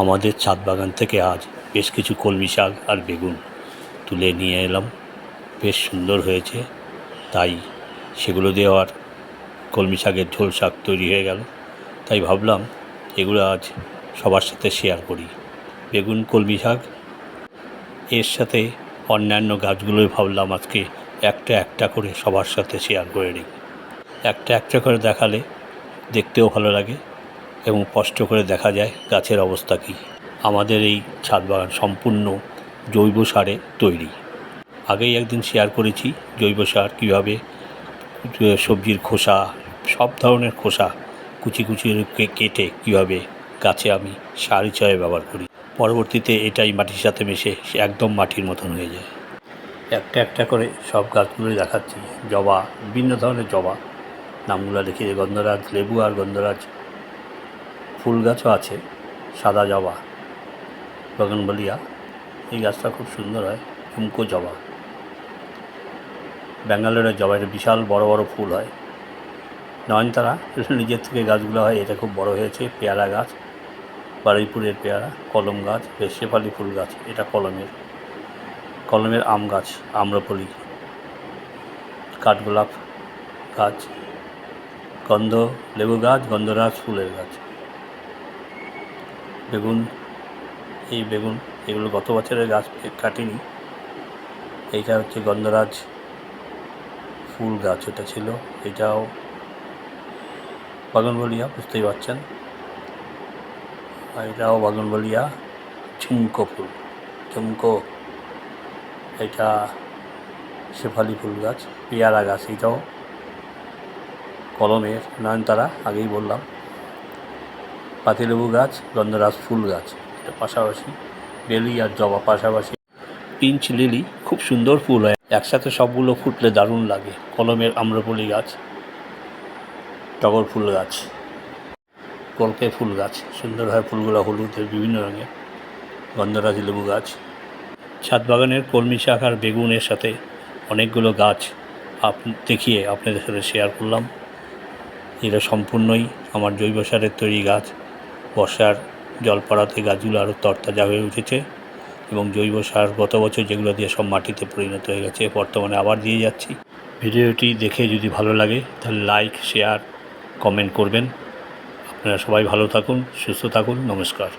আমাদের ছাদ বাগান থেকে আজ বেশ কিছু কলমি শাক আর বেগুন তুলে নিয়ে এলাম। বেশ সুন্দর হয়েছে, তাই সেগুলো দিয়ে আর কলমি শাকের ঝোল শাক তৈরি হয়ে গেল। তাই ভাবলাম এগুলো আজ সবার সাথে শেয়ার করি। বেগুন, কলমি শাক, এর সাথে অন্যান্য গাছগুলোই ভাবলাম আজকে একটা একটা করে সবার সাথে শেয়ার করে নিই। একটা একটা করে দেখালে দেখতেও ভালো লাগে এবং স্পষ্ট করে দেখা যায় গাছের অবস্থা কী। আমাদের এই ছাদ বাগান সম্পূর্ণ জৈব সারে তৈরি। আগেই একদিন শেয়ার করেছি জৈব সার কীভাবে সবজির খোসা, সব ধরনের খোসা কুচি কুচি কেটে কীভাবে গাছে আমি সার হিসাবে ব্যবহার করি। পরবর্তীতে এটাই মাটির সাথে মিশে একদম মাটির মতন হয়ে যায়। একটা একটা করে সব গাছগুলোই দেখাচ্ছি। জবা, বিভিন্ন ধরনের জবা, নামগুলো লিখে গন্ধরাজ, লেবু আর গন্ধরাজ। ফুল গাছও আছে, সাদা জবা, বগনভেলিয়া, এই গাছটা খুব সুন্দর হয়। ঝুমকো জবা, ব্যাঙ্গালোরের জবা, এটা বিশাল বড় বড় ফুল হয়। নয়নতারা, এটা নিজের থেকে গাছগুলো হয়, এটা খুব বড় হয়েছে। পেয়ারা গাছ, বারুইপুরের পেয়ারা। কলম গাছ, শেফালি ফুল গাছ, এটা কলমের আম গাছ, আম্রপলি। কাঠগোলাপ গাছ, গন্ধ লেবু গাছ, গন্ধরাজ ফুলের গাছ। বেগুন, এই বেগুন, এগুলো গত বছরের গাছ কাটিনি। এইটা হচ্ছে গন্ধরাজ ফুল গাছ, এটা ছিল। এটাও বগনভেলিয়া, বুঝতেই পারছেন। আর এটাও বগনভেলিয়া, ঝুমকো ফুল, ঝুমকো। এটা শেফালি ফুল গাছ। পেয়ারা গাছ, এটাও কলমের। নয়নতারা আগেই বললাম। পাতিলেবু গাছ, গন্ধরাজ ফুল গাছ, এটা পাশাপাশি। বেলি আর জবা পাশাপাশি। পিঞ্চ লিলি, খুব সুন্দর ফুল হয়, একসাথে সবগুলো ফুটলে দারুণ লাগে। কলমের আম্রপলি গাছ, টগর ফুল গাছ, কলকে ফুল গাছ, সুন্দর হয় ফুলগুলো, হলুদের বিভিন্ন রঙের। গন্ধরাজ লেবু গাছ। ছাদ বাগানের কলমি শাক আর বেগুনের সাথে অনেকগুলো গাছ দেখিয়ে আপনাদের সাথে শেয়ার করলাম। এরা সম্পূর্ণই আমার জৈব সারের তৈরি গাছ। বর্ষার জল পড়াতে গাছগুলো আরও তরতাজা হয়ে উঠেছে এবং জৈব সার গত বছর যেগুলো দিয়ে সব মাটিতে পরিণত হয়ে গেছে, বর্তমানে আবার দিয়ে যাচ্ছি। ভিডিওটি দেখে যদি ভালো লাগে তাহলে লাইক, শেয়ার, কমেন্ট করবেন। আপনারা সবাই ভালো থাকুন, সুস্থ থাকুন। নমস্কার।